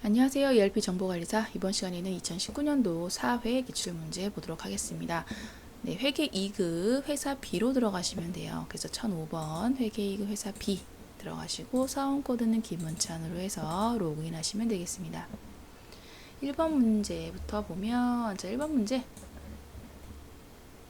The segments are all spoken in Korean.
안녕하세요. ERP 정보관리사. 이번 시간에는 2019년도 4회 기출문제 보도록 하겠습니다. 네, 회계 2급 회사 B로 들어가시면 돼요. 그래서 1005번 회계 2급 회사 B 들어가시고 사원 코드는 김은찬으로 해서 로그인 하시면 되겠습니다. 1번 문제부터 보면 1번 문제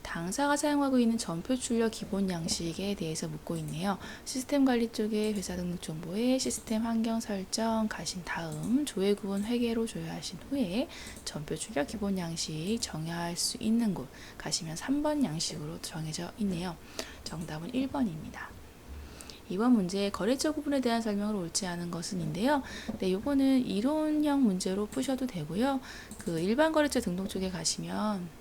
당사가 사용하고 있는 전표 출력 기본 양식에 대해서 묻고 있네요. 시스템 관리 쪽에 회사 등록 정보에 시스템 환경 설정 가신 다음 조회 구분 회계로 조회하신 후에 전표 출력 기본 양식 정의할 수 있는 곳 가시면 3번 양식으로 정해져 있네요. 정답은 1번입니다. 2번 문제 거래처 구분에 대한 설명을 옳지 않은 것은인데요. 네, 요거는 이론형 문제로 푸셔도 되고요. 그 일반 거래처 등록 쪽에 가시면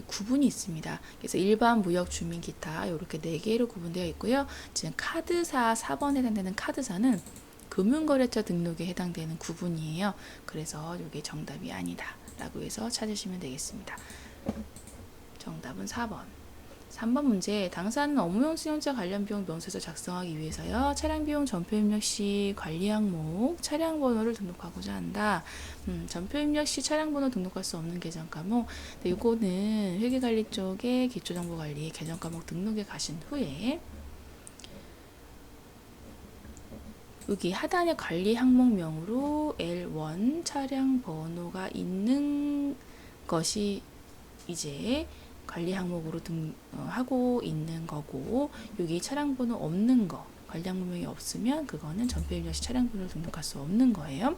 구분이 있습니다. 그래서 일반, 무역, 주민, 기타 이렇게 4개로 구분되어 있고요. 지금 카드사 4번에 해당되는 카드사는 금융거래처 등록에 해당되는 구분이에요. 그래서 이게 정답이 아니다 라고 해서 찾으시면 되겠습니다. 정답은 4번. 3번 문제 당사는 업무용 승용차 관련 비용 명세서 작성하기 위해서요. 차량 비용 전표 입력 시 관리 항목 차량 번호를 등록하고자 한다. 전표 입력 시 차량 번호 등록할 수 없는 계정 과목. 네, 이거는 회계관리 쪽에 기초정보관리 계정 과목 등록에 가신 후에 여기 하단의 관리 항목명으로 L1 차량 번호가 있는 것이 이제 관리 항목으로 하고 있는 거고, 여기 차량 번호 없는 거, 관리 항목명이 없으면 그거는 전표 입력 시 차량 번호를 등록할 수 없는 거예요.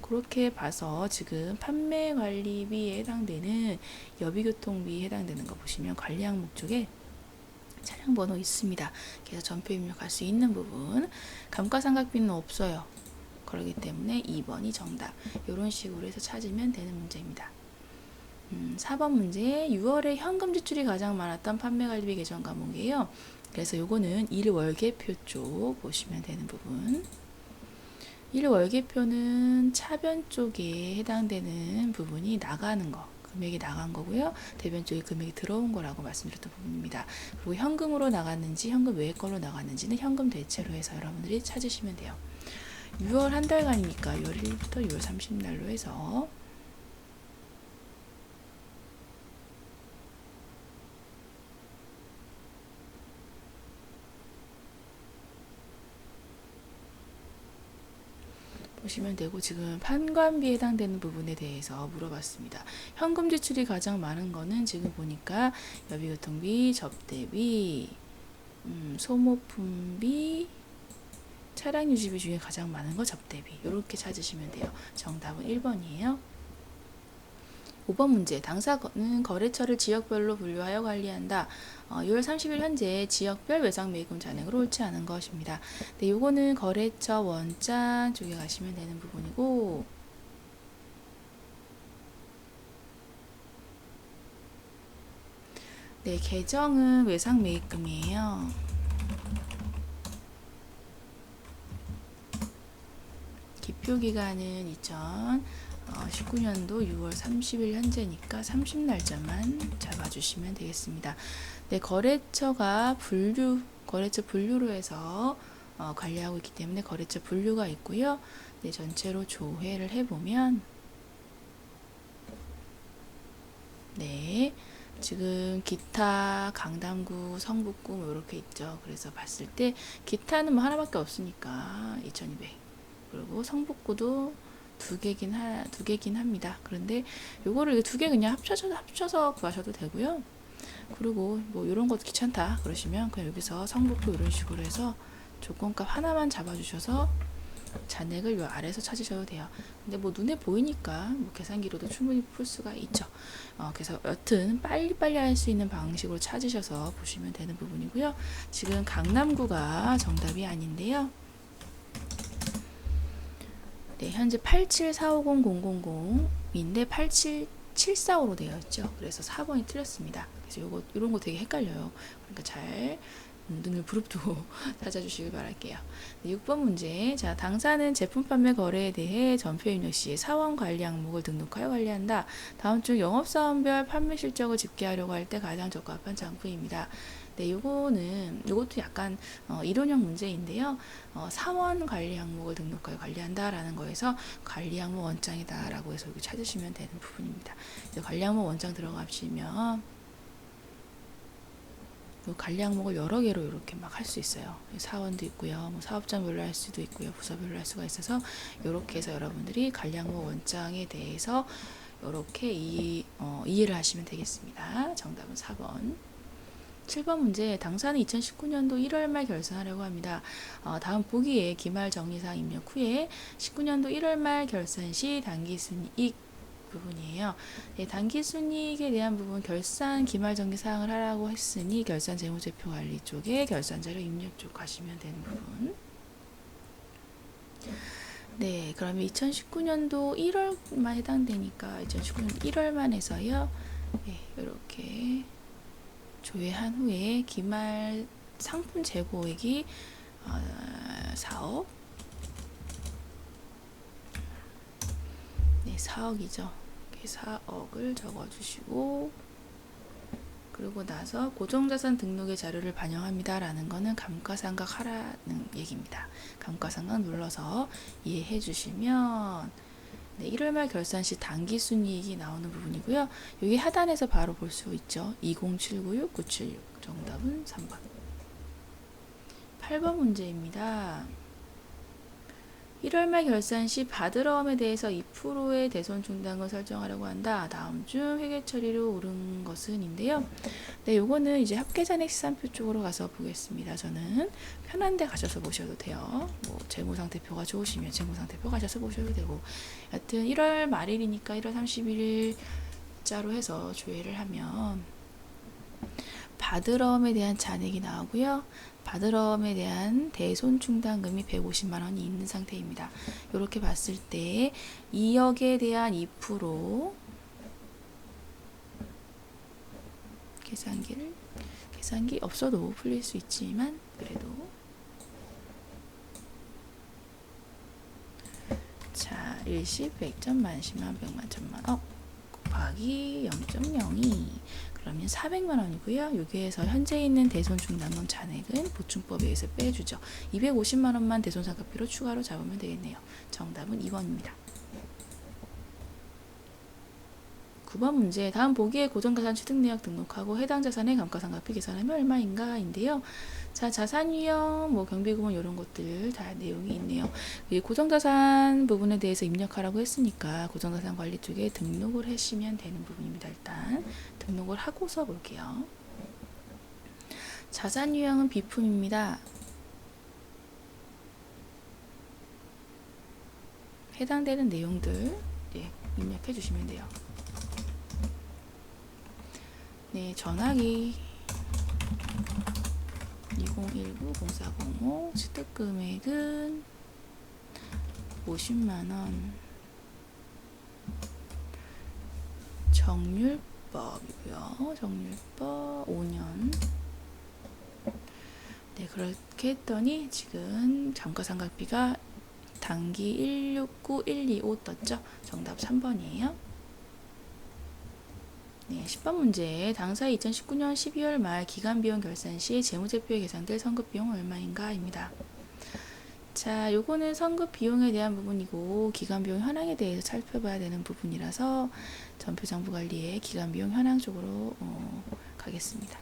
그렇게 봐서 지금 판매 관리비에 해당되는 여비교통비에 해당되는 거 보시면 관리 항목 쪽에 차량 번호 있습니다. 그래서 전표 입력할 수 있는 부분, 감가상각비는 없어요. 그렇기 때문에 2번이 정답. 이런 식으로 해서 찾으면 되는 문제입니다. 4번 문제 6월에 현금 지출이 가장 많았던 판매관리비 계정 과목이에요. 그래서 요거는 1월계표 쪽 보시면 되는 부분. 1월계표는 차변 쪽에 해당되는 부분이 나가는 거, 금액이 나간 거고요. 대변 쪽에 금액이 들어온 거라고 말씀드렸던 부분입니다. 그리고 현금으로 나갔는지 현금 외의 걸로 나갔는지는 현금 대체로 해서 여러분들이 찾으시면 돼요. 6월 한 달간이니까 6월 1일부터 6월 30일날로 해서 보시면 되고, 지금 판관비에 해당되는 부분에 대해서 물어봤습니다. 현금 지출이 가장 많은 거는 지금 보니까 여비교통비, 접대비, 소모품비, 차량 유지비 중에 가장 많은 거 접대비. 이렇게 찾으시면 돼요. 정답은 1번이에요. 5번 문제 당사는 거래처를 지역별로 분류하여 관리한다. 6월 30일 현재 지역별 외상 매입금 잔액으로 옳지 않은 것입니다. 네, 요거는 거래처 원장 쪽에 가시면 되는 부분이고, 네, 계정은 외상 매입금이에요. 기표 기간은 2019년도 6월 30일 현재니까 30날짜만 잡아주시면 되겠습니다. 네, 거래처 분류로 해서 관리하고 있기 때문에 거래처 분류가 있고요. 네, 전체로 조회를 해보면, 네, 지금 기타, 강남구, 성북구 뭐 이렇게 있죠. 그래서 봤을 때 기타는 뭐 하나밖에 없으니까 2200, 그리고 성북구도 두 개긴 합니다. 그런데 요거를 두 개 그냥 합쳐서 구하셔도 되고요. 그리고 뭐 이런 것도 귀찮다 그러시면 그냥 여기서 성북구 이런 식으로 해서 조건값 하나만 잡아주셔서 잔액을 요 아래에서 찾으셔도 돼요. 근데 뭐 눈에 보이니까 뭐 계산기로도 충분히 풀 수가 있죠. 그래서 여튼 빨리빨리 할 수 있는 방식으로 찾으셔서 보시면 되는 부분이고요. 지금 강남구가 정답이 아닌데요. 네, 현재 8745000인데 87745로 되어 있죠. 그래서 4번이 틀렸습니다. 그래서 이런 거 되게 헷갈려요. 그러니까 잘 눈을 부릅뜨고 찾아주시길 바랄게요. 네, 6번 문제. 자, 당사는 제품 판매 거래에 대해 전표 입력 시 사원 관리 항목을 등록하여 관리한다. 다음 중 영업사원별 판매 실적을 집계하려고 할 때 가장 적합한 장부입니다. 네, 요것도 약간 이론형 문제인데요. 사원 관리 항목을 등록하여 관리한다라는 거에서 관리 항목 원장이다라고 해서 여기 찾으시면 되는 부분입니다. 관리 항목 원장 들어가시면 관리 항목을 여러 개로 이렇게 막 할 수 있어요. 사원도 있고요, 뭐 사업장별로 할 수도 있고요, 부서별로 할 수가 있어서 이렇게 해서 여러분들이 관리 항목 원장에 대해서 이렇게 이해를 하시면 되겠습니다. 정답은 4번. 7번 문제, 당사는 2019년도 1월 말 결산하려고 합니다. 다음 보기에 기말 정리사항 입력 후에 19년도 1월 말 결산 시 당기순이익 부분이에요. 네, 당기순이익에 대한 부분 결산 기말 정리 사항을 하라고 했으니 결산 재무제표 관리 쪽에 결산 자료 입력 쪽 가시면 되는 부분. 네, 그러면 2019년도 1월만 해당되니까 2019년도 1월만 해서요. 네, 이렇게 조회한 후에 기말 상품 재고액이 4억. 네, 4억이죠. 4억을 적어주시고, 그리고 나서 고정자산 등록의 자료를 반영합니다라는 거는 감가상각 하라는 얘기입니다. 감가상각 눌러서 이해해 주시면, 네, 1월 말 결산 시 당기순이익이 나오는 부분이고요. 여기 하단에서 바로 볼 수 있죠. 20796-976. 정답은 3번. 8번 문제입니다. 1월 말 결산 시 받으러움에 대해서 2%의 대손 충당을 설정하려고 한다. 다음 중 회계 처리로 옳은 것은 인데요. 네, 요거는 이제 합계잔액 시산표 쪽으로 가서 보겠습니다. 저는 편한 데 가셔서 보셔도 돼요. 뭐 재무상태표가 좋으시면 재무상태표 가셔서 보셔도 되고, 여튼 1월 말일이니까 1월 31일자로 해서 조회를 하면 받으러움에 대한 잔액이 나오고요. 받으러움에 대한 대손 충당금이 150만 원이 있는 상태입니다. 이렇게 봤을 때 2억에 대한 2% 계산기 없어도 풀릴 수 있지만 그래도 자, 일십, 백점, 만십만, 백만, 천만 곱하기 0.02 그러면 400만 원이고요. 여기에서 현재 있는 대손 충당금 잔액은 보충법에 의해서 빼주죠. 250만 원만 대손 상각비로 추가로 잡으면 되겠네요. 정답은 2번입니다. 9번 문제, 다음 보기에 고정자산 취득내역 등록하고 해당 자산의 감가상각비 계산하면 얼마인가 인데요. 자, 자산 유형, 뭐 경비구문 이런 것들 다 내용이 있네요. 이 고정자산 부분에 대해서 입력하라고 했으니까 고정자산 관리 쪽에 등록을 하시면 되는 부분입니다. 일단 등록을 하고서 볼게요. 자산 유형은 비품입니다. 해당되는 내용들 입력해 주시면 돼요. 네, 전화기 2019-0405 취득금액은 50만원 정률법이고요. 정률법 5년. 네, 그렇게 했더니 지금 감가상각비가 단기 169125 떴죠. 정답 3번이에요. 네, 10번 문제. 당사의 2019년 12월 말 기간비용 결산 시 재무제표에 계산될 선급비용은 얼마인가? 입니다. 자, 요거는 선급비용에 대한 부분이고 기간비용 현황에 대해서 살펴봐야 되는 부분이라서 전표장부관리의 기간비용 현황 쪽으로 가겠습니다.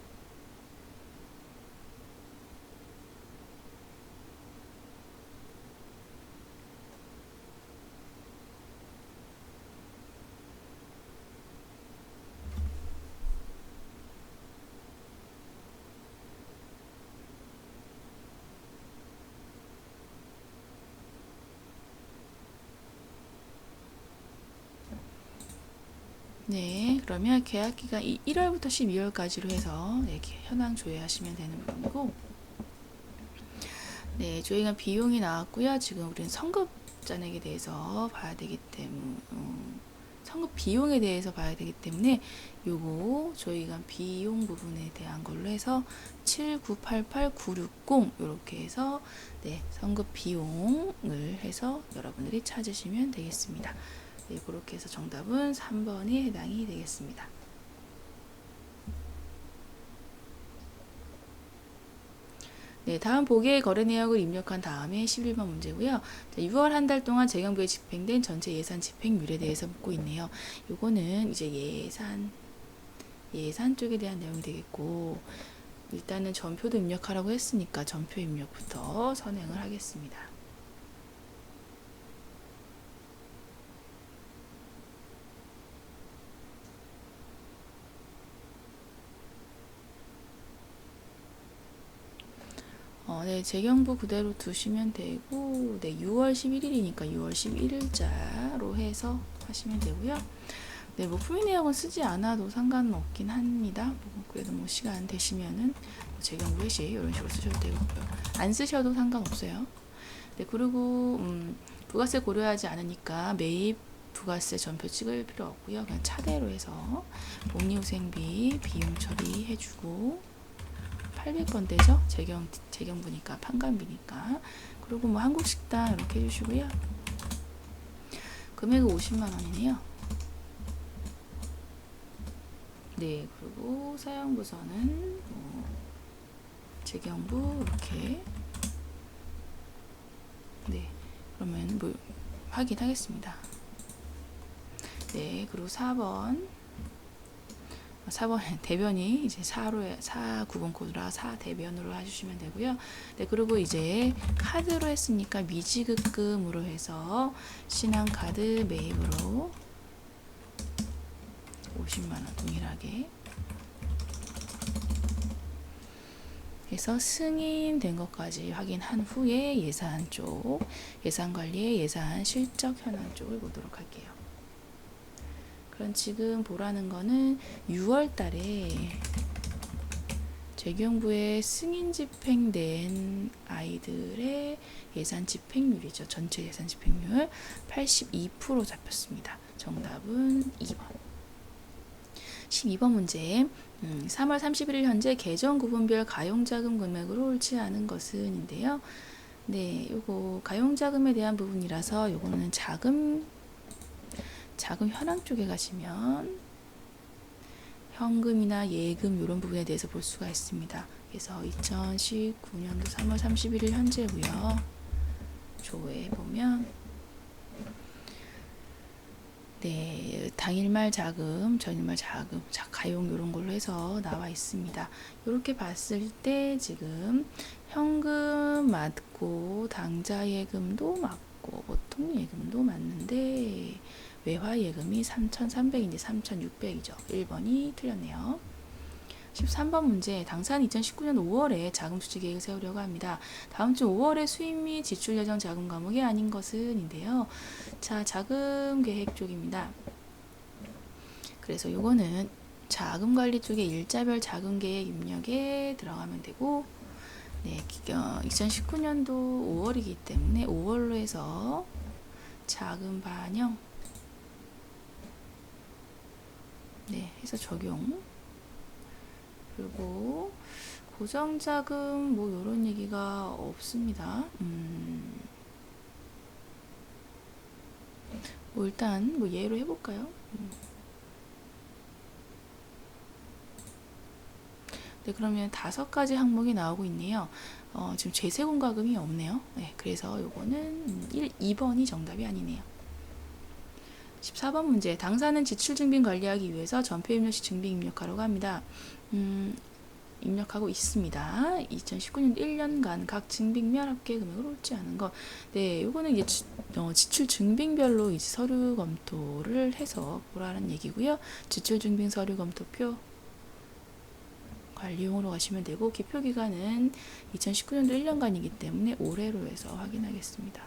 네, 그러면 계약기간 1월부터 12월까지로 해서 이렇게 현황 조회하시면 되는 부분이고, 네, 조회가 비용이 나왔고요. 지금 우리는 선급 잔액에 대해서 봐야 되기 때문에, 선급 비용에 대해서 봐야 되기 때문에 요거 조회기간 비용 부분에 대한 걸로 해서 7988960 이렇게 해서 네, 선급 비용을 해서 여러분들이 찾으시면 되겠습니다. 네, 그렇게 해서 정답은 3번에 해당이 되겠습니다. 네, 다음 보기의 거래 내역을 입력한 다음에 11번 문제고요. 6월 한 달 동안 재경부에 집행된 전체 예산 집행률에 대해서 묻고 있네요. 요거는 이제 예산 쪽에 대한 내용이 되겠고, 일단은 전표도 입력하라고 했으니까 전표 입력부터 선행을 하겠습니다. 네, 재경부 그대로 두시면 되고, 네, 6월 11일이니까 6월 11일자로 해서 하시면 되고요. 네, 뭐 품위 내역은 쓰지 않아도 상관은 없긴 합니다. 그래도 뭐 시간 되시면은 재경부 회시 이런 식으로 쓰셔도 되고요. 안 쓰셔도 상관없어요. 네, 그리고 부가세 고려하지 않으니까 매입 부가세 전표 찍을 필요 없고요. 그냥 차대로 해서 복리후생비 비용 처리해주고 800번대죠. 재경부니까 판관비니까. 그리고 뭐 한국식당 이렇게 해주시고요. 금액은 50만 원이네요. 네, 그리고 사용부서는 재경부 이렇게. 네, 그러면 뭐 확인하겠습니다. 네, 그리고 4번 대변이 이제 4 구분 코드라 4 대변으로 해주시면 되고요. 네, 그리고 이제 카드로 했으니까 미지급금으로 해서 신한카드 매입으로 50만 원 동일하게 해서 승인된 것까지 확인한 후에 예산 쪽, 예산관리의 예산 실적 현황 쪽을 보도록 할게요. 그럼 지금 보라는 거는 6월 달에 재경부에 승인 집행된 아이들의 예산 집행률이죠. 전체 예산 집행률 82% 잡혔습니다. 정답은 2번. 12번 문제. 3월 31일 현재 계정 구분별 가용자금 금액으로 옳지 않은 것은 인데요. 네, 요거 가용자금에 대한 부분이라서 요거는 자금 현황 쪽에 가시면 현금이나 예금 이런 부분에 대해서 볼 수가 있습니다. 그래서 2019년도 3월 31일 현재고요. 조회해 보면 네, 당일말 자금, 전일말 자금, 가용 이런 걸로 해서 나와 있습니다. 이렇게 봤을 때 지금 현금 맞고 당좌 예금도 맞고 보통 예금도 맞는데 외화 예금이 3,300인데 3,600이죠. 1번이 틀렸네요. 13번 문제. 당사는 2019년 5월에 자금 수지 계획을 세우려고 합니다. 다음 주 5월에 수입 및 지출 예정 자금 과목이 아닌 것은 인데요. 자, 자금 계획 쪽입니다. 그래서 요거는 자금 관리 쪽에 일자별 자금 계획 입력에 들어가면 되고, 네, 2019년도 5월이기 때문에 5월로 해서 자금 반영, 네, 해서 적용. 그리고 고정자금 뭐 이런 얘기가 없습니다. 뭐 일단 뭐 예로 해볼까요? 네, 그러면 5가지 항목이 나오고 있네요. 지금 재세공과금이 없네요. 네, 그래서 요거는 2번이 정답이 아니네요. 14번 문제. 당사는 지출 증빙 관리하기 위해서 전표 입력 시 증빙 입력하라고 합니다. 입력하고 있습니다. 2019년 1년간 각 증빙면 합계 금액을 옳지 않은 것. 네, 요거는 이제 지출 증빙별로 이제 서류 검토를 해서 보라는 얘기고요. 지출 증빙 서류 검토표 관리용으로 가시면 되고, 기표 기간은 2019년도 1년간이기 때문에 올해로 해서 확인하겠습니다.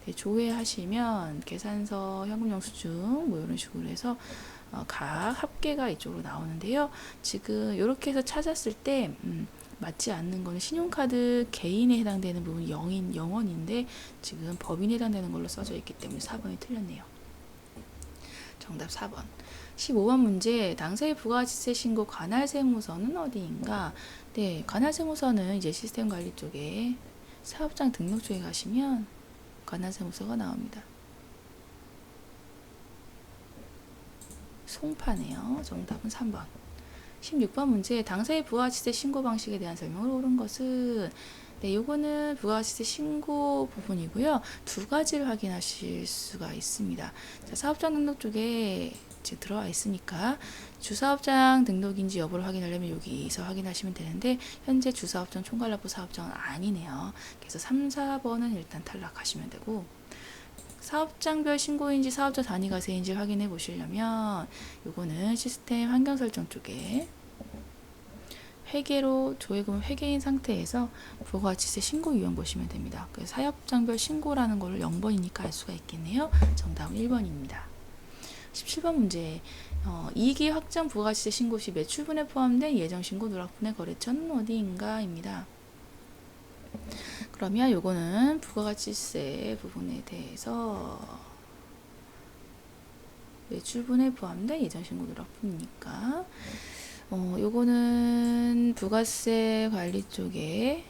네, 조회하시면 계산서, 현금 영수증 뭐 이런 식으로 해서 각 합계가 이쪽으로 나오는데요. 지금 이렇게 해서 찾았을 때 맞지 않는 거는 신용카드 개인에 해당되는 부분이 0원인데 지금 법인에 해당되는 걸로 써져 있기 때문에 4번이 틀렸네요. 정답 4번. 15번 문제. 당사의 부가세세 신고 관할 세무서는 어디인가? 네, 관할 세무서는 이제 시스템 관리 쪽에 사업장 등록 쪽에 가시면 관할 세무서가 나옵니다. 송파네요. 정답은 3번. 16번 문제. 당사의 부가세세 신고 방식에 대한 설명을 옳은 것은, 네, 요거는 부가가치세 신고 부분이고요. 두 가지를 확인하실 수가 있습니다. 자, 사업장 등록 쪽에 지금 들어와 있으니까 주사업장 등록인지 여부를 확인하려면 여기서 확인하시면 되는데 현재 주사업장 총괄납부 사업장은 아니네요. 그래서 3, 4번은 일단 탈락하시면 되고 사업장별 신고인지 사업자 단위과세인지를 확인해 보시려면 요거는 시스템 환경 설정 쪽에 회계로 조회금을 회계인 상태에서 부가가치세 신고 유형 보시면 됩니다. 그래서 사업장별 신고라는 걸 0번이니까 알 수가 있겠네요. 정답은 1번입니다. 17번 문제. 이익이 확정 부가가치세 신고 시 매출분에 포함된 예정신고 누락분의 거래처는 어디인가? 입니다. 그러면 요거는 부가가치세 부분에 대해서 매출분에 포함된 예정신고 누락분이니까 요거는 부가세 관리 쪽에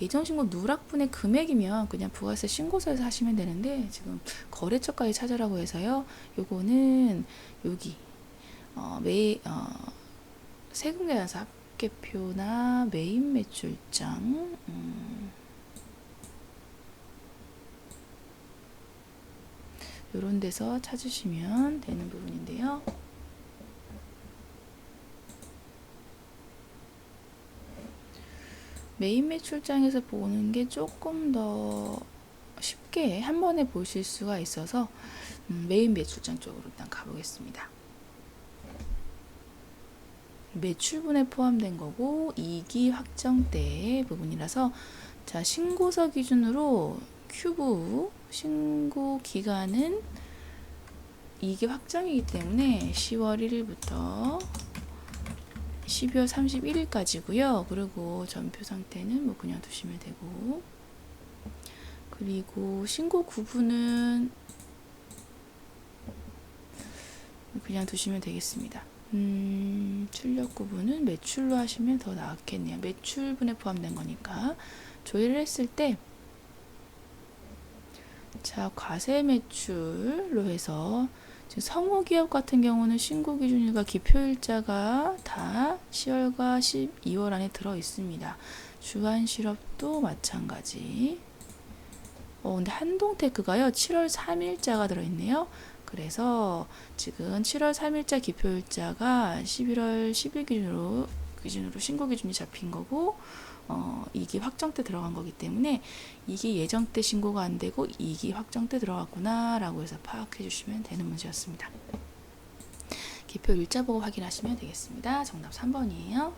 예정신고 누락분의 금액이면 그냥 부가세 신고서에서 하시면 되는데 지금 거래처까지 찾으라고 해서요. 요거는 여기 세금계산서 합계표나 메인 매출장 요런 데서 찾으시면 되는 부분인데요. 메인 매출장에서 보는 게 조금 더 쉽게 한 번에 보실 수가 있어서 메인 매출장 쪽으로 일단 가보겠습니다. 매출분에 포함된 거고 이익이 확정때 부분이라서 자 신고서 기준으로 큐브 신고 기간은 이익이 확정이기 때문에 10월 1일부터 12월 31일까지고요. 그리고 전표 상태는 뭐 그냥 두시면 되고 그리고 신고 구분은 그냥 두시면 되겠습니다. 출력 구분은 매출로 하시면 더 나았겠네요. 매출분에 포함된 거니까 조회를 했을 때 자 과세 매출로 해서 지금 성우기업 같은 경우는 신고 기준일과 기표일자가 다 10월과 12월 안에 들어 있습니다. 주한실업도 마찬가지. 근데 한동테크가요 7월 3일자가 들어있네요. 그래서 지금 7월 3일자 기표일자가 11월 10일 기준으로 신고 기준이 잡힌 거고 이익이 확정 때 들어간 거기 때문에 이게 예정 때 신고가 안 되고 이익이 확정 때 들어갔구나 라고 해서 파악해 주시면 되는 문제였습니다. 기표 일자 보고 확인하시면 되겠습니다. 정답 3번이에요.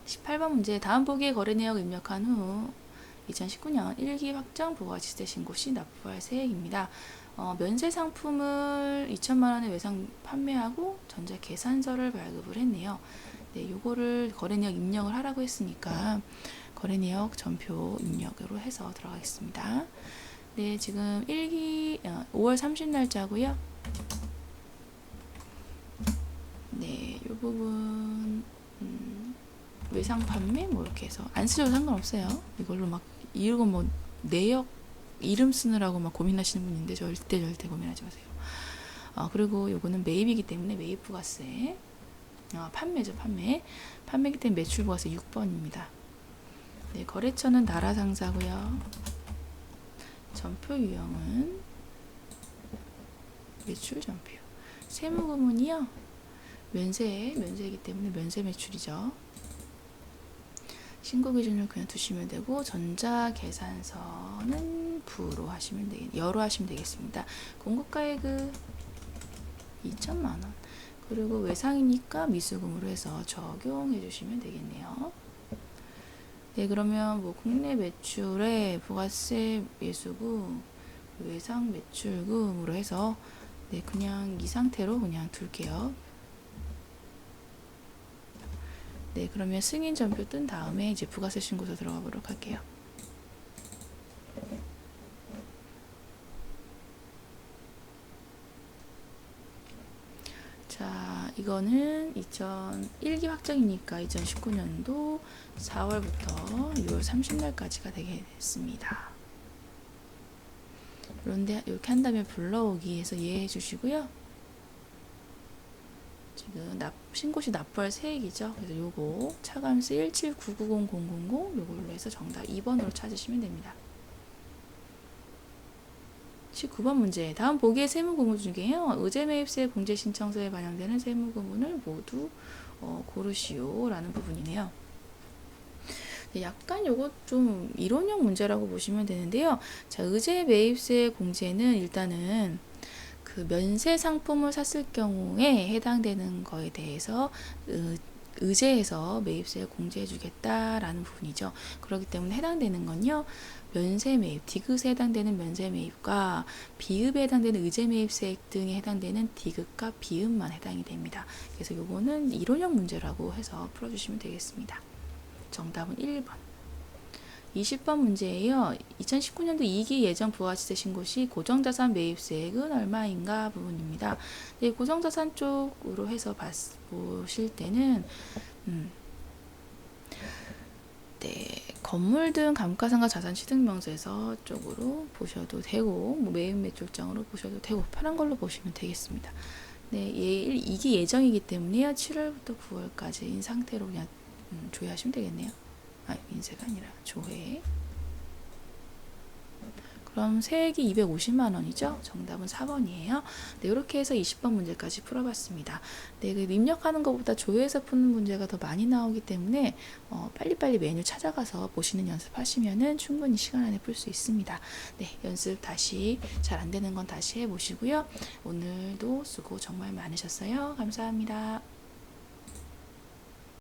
18번 문제. 다음 보기에 거래 내역 입력한 후 2019년 1기 확정 부가가치세 신고 시 납부할 세액입니다. 면세 상품을 2천만 원에 외상 판매하고 전자 계산서를 발급을 했네요. 네, 요거를 거래 내역 입력을 하라고 했으니까 거래 내역 전표 입력으로 해서 들어가겠습니다. 네, 지금 1기 5월 30날짜고요. 네, 요 부분 외상 판매 뭐 이렇게 해서 안 쓰셔도 상관없어요. 이걸로 막 이거 뭐 내역 이름 쓰느라고 막 고민하시는 분인데 절대 고민하지 마세요. 그리고 요거는 매입이기 때문에 매입 부가세. 판매죠, 판매이기 때문에 매출 부가세 6번입니다. 네, 거래처는 나라상사고요. 전표 유형은 매출 전표. 세무구문이요. 면세이기 때문에 면세 매출이죠. 신고 기준을 그냥 두시면 되고 전자계산서는 부로 하시면 여로 하시면 되겠습니다. 공급가액은 2천만 원. 그리고 외상이니까 미수금으로 해서 적용해 주시면 되겠네요. 네, 그러면 뭐 국내 매출에 부가세 예수금, 외상 매출금으로 해서 네, 그냥 이 상태로 그냥 둘게요. 네, 그러면 승인 전표 뜬 다음에 이제 부가세 신고서 들어가 보도록 할게요. 자, 이거는 2001기 확정이니까 2019년도 4월부터 6월 30날까지가 되겠습니다. 그런데 이렇게 한 다음에 불러오기 해서 이해해 주시고요. 지금 신고시 납부할 세액이죠. 그래서 요거 차감세 179900000 요걸로 해서 정답 2번으로 찾으시면 됩니다. 19번 문제. 다음 보기의 세무구문 중에요. 의제매입세 공제신청서에 반영되는 세무구문을 모두 고르시오 라는 부분이네요. 약간 요거 좀 이론형 문제라고 보시면 되는데요. 자, 의제매입세 공제는 일단은 그 면세 상품을 샀을 경우에 해당되는 거에 대해서 의제해서 매입세를 공제해 주겠다라는 부분이죠. 그렇기 때문에 해당되는 건요. 면세 매입, 디귿에 해당되는 면세 매입과 비읍에 해당되는 의제 매입세액 등에 해당되는 디귿과 비읍만 해당이 됩니다. 그래서 요거는 이론형 문제라고 해서 풀어주시면 되겠습니다. 정답은 1번. 20번 문제예요. 2019년도 2기 예정 부가시세 신고 시 고정자산 매입세액은 얼마인가 부분입니다. 네, 고정자산 쪽으로 해서 보실 때는 네, 건물 등 감가상각 자산 취득명세서 쪽으로 보셔도 되고 매입 매출장으로 보셔도 되고 편한 걸로 보시면 되겠습니다. 네, 2기 예정이기 때문에요. 7월부터 9월까지인 상태로 그냥 조회하시면 되겠네요. 인세가 아니라 조회. 그럼 세액이 250만 원이죠. 정답은 4번이에요. 네, 이렇게 해서 20번 문제까지 풀어봤습니다. 네, 그 입력하는 것보다 조회해서 푸는 문제가 더 많이 나오기 때문에 빨리빨리 메뉴 찾아가서 보시는 연습하시면은 충분히 시간 안에 풀 수 있습니다. 네, 연습 다시 잘 안 되는 건 다시 해보시고요. 오늘도 수고 정말 많으셨어요. 감사합니다.